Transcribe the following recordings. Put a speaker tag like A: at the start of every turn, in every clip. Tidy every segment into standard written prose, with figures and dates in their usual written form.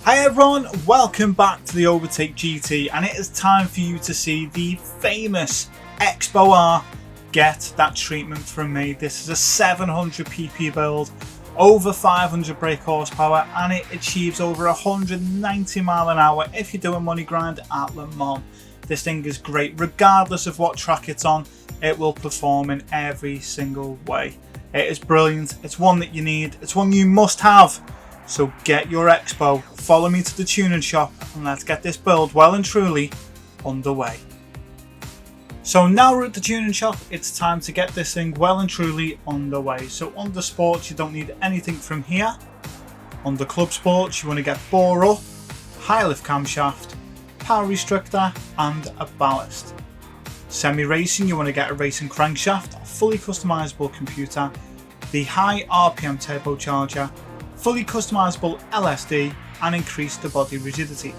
A: Hi everyone, welcome back to the Overtake GT, and it is time for you to see the famous X-Bow R get that treatment from me. This is a 700 pp build, over 500 brake horsepower, and it achieves over 190 mile an hour if you're doing money grind at LeMans. This thing is great, regardless of what track it's on, it will perform in every single way. It is brilliant, it's one that you need, it's one you must have. So get your X-Bow, follow me to the tuning shop, and let's get this build well and truly underway. So now we're at the tuning shop, it's time to get this thing well and truly underway. So under sports, you don't need anything from here. Under club sports, you want to get bore up, high lift camshaft, power restrictor, and a ballast. Semi-racing, you want to get a racing crankshaft, a fully customizable computer, the high RPM turbocharger, fully customizable LSD, and increase the body rigidity.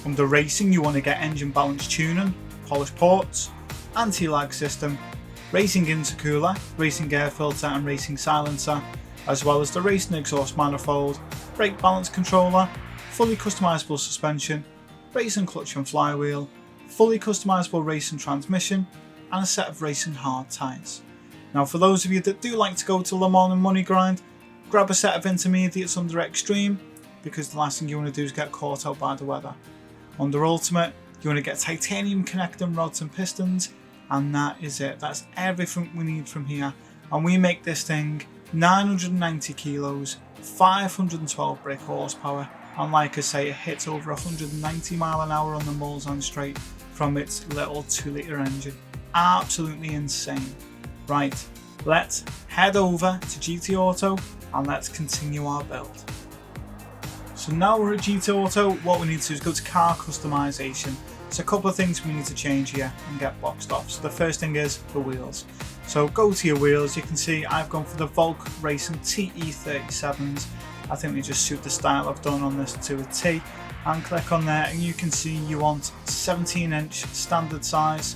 A: Under racing, you want to get engine balance tuning, polished ports, anti-lag system, racing intercooler, racing air filter and racing silencer, as well as the racing exhaust manifold, brake balance controller, fully customizable suspension, racing clutch and flywheel, fully customizable racing transmission, and a set of racing hard tyres. Now for those of you that do like to go to LeMans and money grind, grab a set of intermediates under extreme, because the last thing you want to do is get caught out by the weather. Under ultimate, you want to get titanium connecting rods and pistons, and that is it. That's everything we need from here. And we make this thing 990 kilos, 512 brake horsepower, and like I say, it hits over 190 mile an hour on the Mulsanne straight from its little 2-litre engine. Absolutely insane. Right, let's head over to GT Auto and let's continue our build. So now we're at GT Auto, what we need to do is go to car customization. There's a couple of things we need to change here and get boxed off. So the first thing is the wheels. So go to your wheels, you can see I've gone for the Volk Racing TE37s. I think they just suit the style I've done on this to a T. And click on there and you can see you want 17-inch standard size,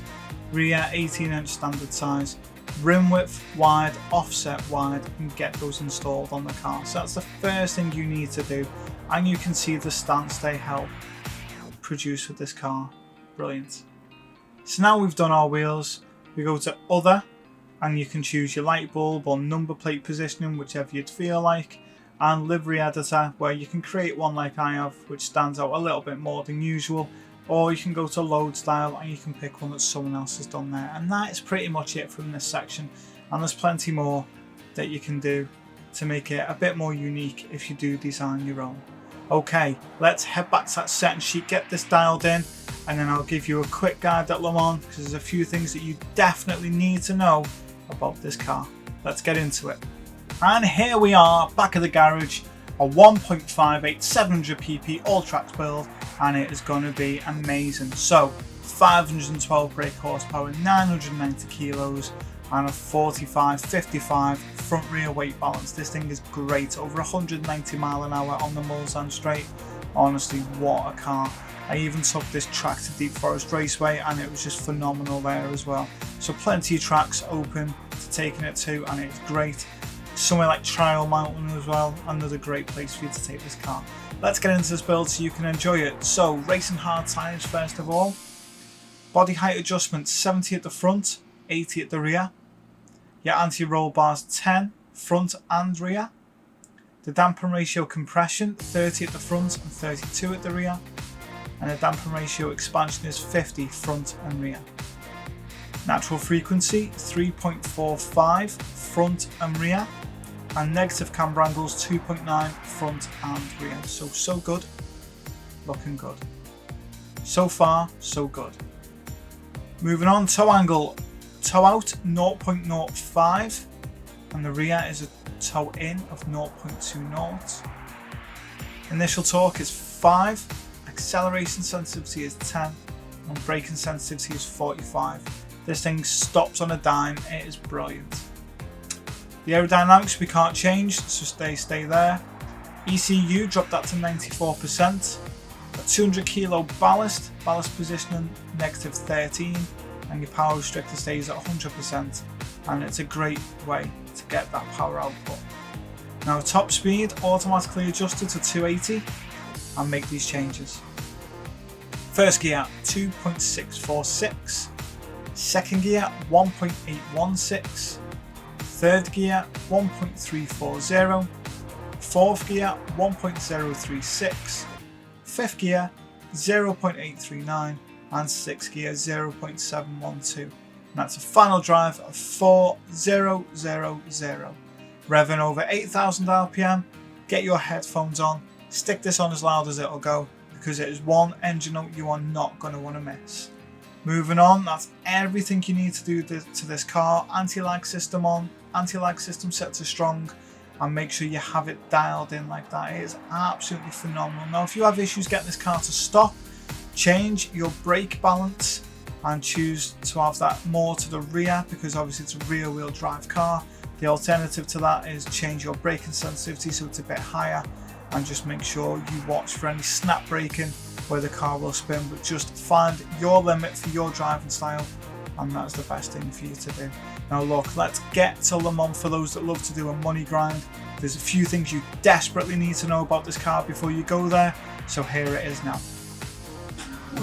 A: rear 18-inch standard size, rim width wide, offset wide, and get those installed on the car. So that's the first thing you need to do, and you can see the stance they help produce with this car. Brilliant. So now we've done our wheels, we go to other, and you can choose your light bulb or number plate positioning, whichever you'd feel like, and livery editor, where you can create one like I have, which stands out a little bit more than usual. Or you can go to load style and you can pick one that someone else has done there. And that is pretty much it from this section. And there's plenty more that you can do to make it a bit more unique if you do design your own. Okay, let's head back to that setting sheet, get this dialed in, and then I'll give you a quick guide at LeMans, because there's a few things that you definitely need to know about this car. Let's get into it. And here we are, back at the garage, a 1.58 700 pp all tracks build, and it is going to be amazing. So 512 brake horsepower, 990 kilos, and a 45-55 front rear weight balance. This thing is great, over 190 mile an hour on the Mulsanne straight. Honestly, what a car. I even took this track to Deep Forest Raceway and it was just phenomenal there as well. So plenty of tracks open to taking it to, and it's great. Somewhere like Trial Mountain as well, another great place for you to take this car. Let's get into this build so you can enjoy it. So racing hard tyres first of all. Body height adjustment 70 at the front, 80 at the rear. Your anti-roll bars 10 front and rear. The dampen ratio compression 30 at the front and 32 at the rear. And the dampen ratio expansion is 50 front and rear. Natural frequency 3.45 front and rear, and negative camber angles 2.9 front and rear. So good, looking good. So far, so good. Moving on, toe angle, toe out 0.05, and the rear is a toe in of 0.20. Initial torque is 5, acceleration sensitivity is 10, and braking sensitivity is 45. This thing stops on a dime, it is brilliant. The aerodynamics we can't change, so stay there. ECU, drop that to 94%. A 200 kilo ballast positioning -13, and your power restrictor stays at 100%, and it's a great way to get that power output. Now top speed automatically adjusted to 280, and make these changes. First gear 2.646, second gear 1.816, third gear 1.340, fourth gear 1.036, fifth gear 0.839 and sixth gear 0.712. And that's a final drive of 4000. Revving over 8,000 RPM, get your headphones on, stick this on as loud as it'll go, because it is one engine note you are not going to want to miss. Moving on, that's everything you need to do to this car. Anti-lag system on, anti-lag system set to strong, and make sure you have it dialed in like that. It is absolutely phenomenal. Now if you have issues getting this car to stop, change your brake balance and choose to have that more to the rear, because obviously it's a rear wheel drive car. The alternative to that is change your braking sensitivity so it's a bit higher, and just make sure you watch for any snap braking where the car will spin, but just find your limit for your driving style, and that's the best thing for you to do. Now look, let's get to Le Mans. For those that love to do a money grind, there's a few things you desperately need to know about this car before you go there, so here it is now.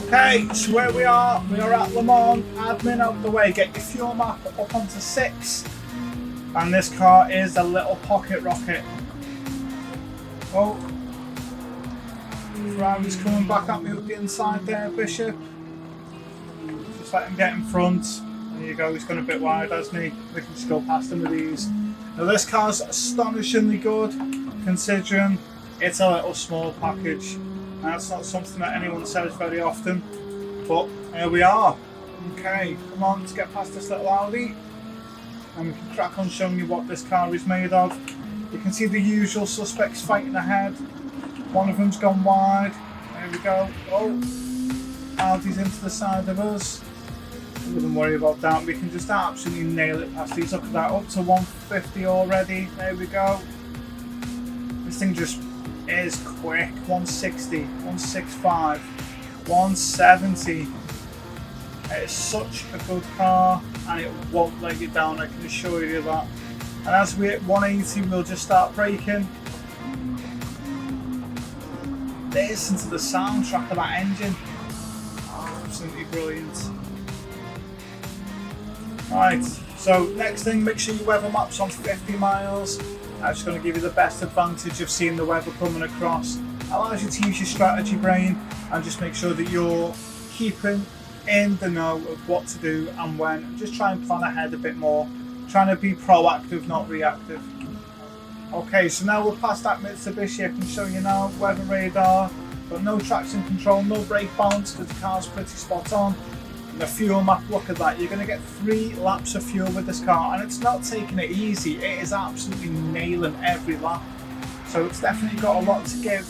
A: Okay, so where we are at Le Mans. Admin out the way, get your fuel map up onto 6, and this car is a little pocket rocket. Oh, Ferrari's coming back at me up the inside there, Bishop. Just let him get in front. There you go, he's gone a bit wide, hasn't he? We can just go past him with these. Now this car's astonishingly good, considering it's a little small package. That's not something that anyone says very often, but here we are. Okay, come on, let's get past this little Audi, and we can crack on showing you what this car is made of. You can see the usual suspects fighting ahead. One of them's gone wide. There we go. Oh, Audi's into the side of us. I wouldn't worry about that. We can just absolutely nail it past these. Look at that, up to 150 already. There we go. This thing just is quick. 160, 165, 170. It's such a good car, and it won't let you down, I can assure you that. And as we hit 180, we'll just start braking. Listen to the soundtrack of that engine. Oh, absolutely brilliant. Right, so next thing, make sure your weather map's on 50 miles. That's going to give you the best advantage of seeing the weather coming across. Allows you to use your strategy brain and just make sure that you're keeping in the know of what to do and when. Just try and plan ahead a bit more. Trying to be proactive, not reactive. Okay, so now we're past that Mitsubishi. I can show you now, weather radar, but no traction control, no brake balance because the car's pretty spot on. And the fuel map, look at that. You're going to get 3 laps of fuel with this car, and it's not taking it easy. It is absolutely nailing every lap. So it's definitely got a lot to give.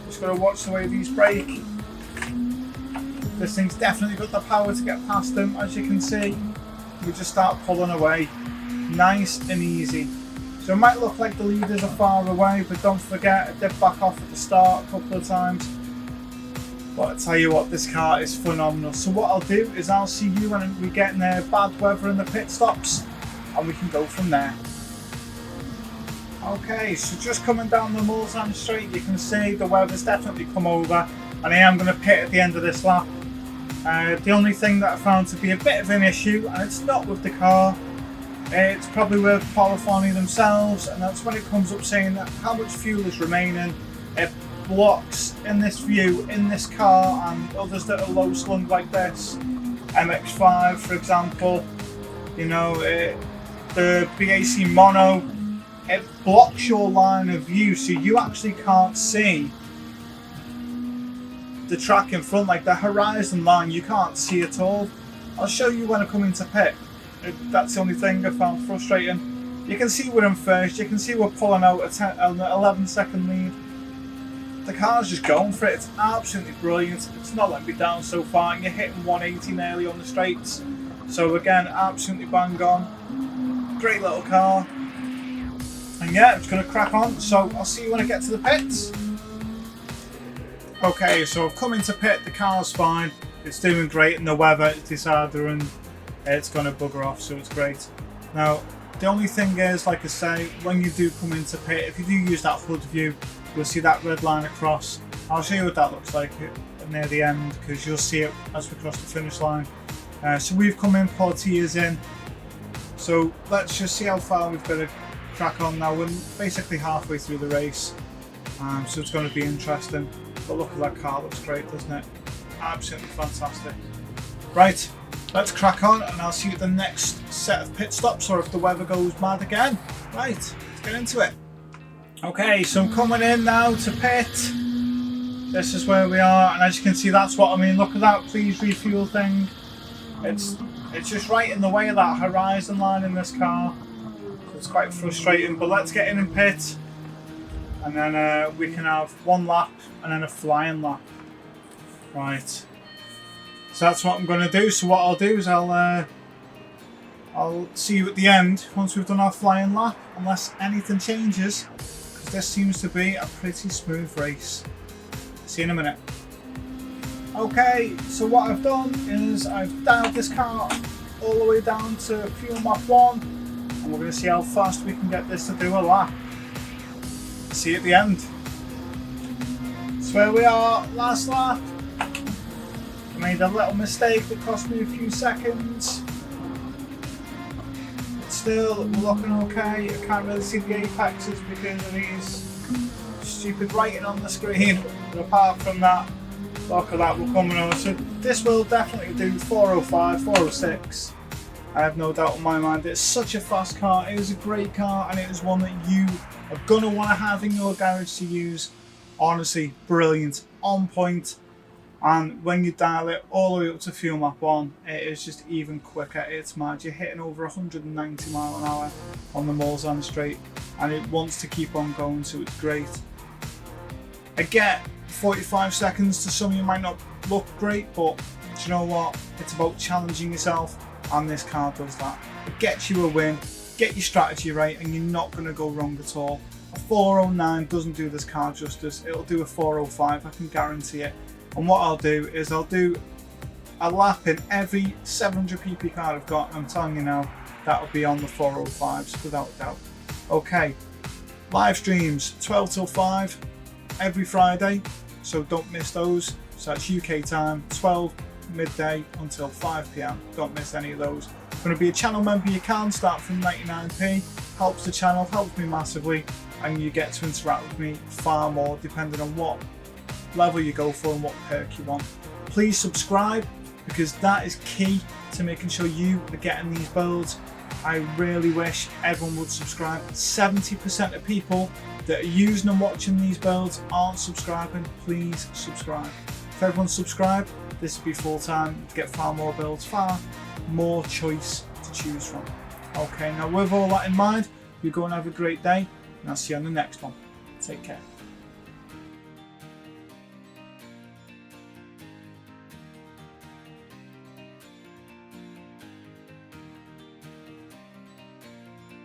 A: Just got to watch the way these brake. This thing's definitely got the power to get past them, as you can see. We just start pulling away, nice and easy. So it might look like the leaders are far away, but don't forget, I did back off at the start a couple of times. But I tell you what, this car is phenomenal. So what I'll do is I'll see you when we get in there, bad weather in the pit stops, and we can go from there. Okay, so just coming down the Mulsanne Straight, you can see the weather's definitely come over, and I am going to pit at the end of this lap. The only thing that I found to be a bit of an issue, and it's not with the car, it's probably with Polyphony themselves, and that's when it comes up saying that how much fuel is remaining. It blocks in this view, in this car, and others that are low slung like this, MX-5 for example, you know, the BAC Mono, it blocks your line of view, so you actually can't see the track in front, like the horizon line, you can't see at all. I'll show you when I come into pit. That's the only thing I found frustrating. You can see we're in first, you can see we're pulling out an 11-second lead. The car's just going for it, it's absolutely brilliant. It's not letting me down so far, and you're hitting 180 nearly on the straights. So again, absolutely bang on. Great little car. And yeah, I'm just going to crack on, so I'll see you when I get to the pits. Okay, so I've come into pit, the car's fine, it's doing great, and the weather is either and it's going to bugger off, so it's great. Now, The only thing is, like I say, when you do come into pit, if you do use that hood view, you'll see that red line across. I'll show you what that looks like near the end, because you'll see it as we cross the finish line. So we've come in 40 years in, so let's just see how far we've got to crack on now. We're basically halfway through the race, so it's going to be interesting. But look at that car, looks great, doesn't it? Absolutely fantastic. Right, let's crack on, and I'll see you at the next set of pit stops, or if the weather goes mad again. Right, let's get into it. Okay, so I'm coming in now to pit. This is where we are, and as you can see, that's what I mean. Look at that please refuel thing. It's just right in the way of that horizon line in this car. It's quite frustrating, but let's get in pit, and then we can have one lap and then a flying lap. Right. So that's what I'm going to do. So what I'll do is I'll see you at the end once we've done our flying lap, unless anything changes, because this seems to be a pretty smooth race. See you in a minute. Okay, so what I've done is I've dialed this car all the way down to fuel map 1, and we're going to see how fast we can get this to do a lap. See you at the end. That's where we are, last lap. I made a little mistake that cost me a few seconds. But still, we're looking okay. I can't really see the apexes because of these stupid writing on the screen. But apart from that, look at that, we're coming over. So this will definitely do 405, 406. I have no doubt in my mind. It's such a fast car. It is a great car, and it is one that you are going to want to have in your garage to use. Honestly, brilliant, on point. And when you dial it all the way up to fuel map 1, it is just even quicker. It's mad. You're hitting over 190 mile an hour on the Mulsanne straight, and it wants to keep on going, so it's great. I get 45 seconds to some of you might not look great, but do you know what? It's about challenging yourself, and this car does that. It gets you a win, get your strategy right, and you're not going to go wrong at all. A 409 doesn't do this car justice. It'll do a 405, I can guarantee it. And what I'll do is I'll do a lap in every 700 pp car I've got, and I'm telling you now, that'll be on the 405s without a doubt. Okay, live streams 12 till 5 every Friday, so don't miss those. So that's UK time, 12 midday until 5 PM. Don't miss any of those. If you're going to be a channel member, you can start from 99p. Helps the channel, helps me massively, and you get to interact with me far more depending on what level you go for and what perk you want. Please subscribe, because that is key to making sure you are getting these builds. I really wish everyone would subscribe. 70% of people that are using and watching these builds aren't subscribing. Please subscribe. If everyone's subscribed, this would be full time to get far more builds, far more choice to choose from. Okay, now with all that in mind, you go and have a great day, and I'll see you on the next one. Take care.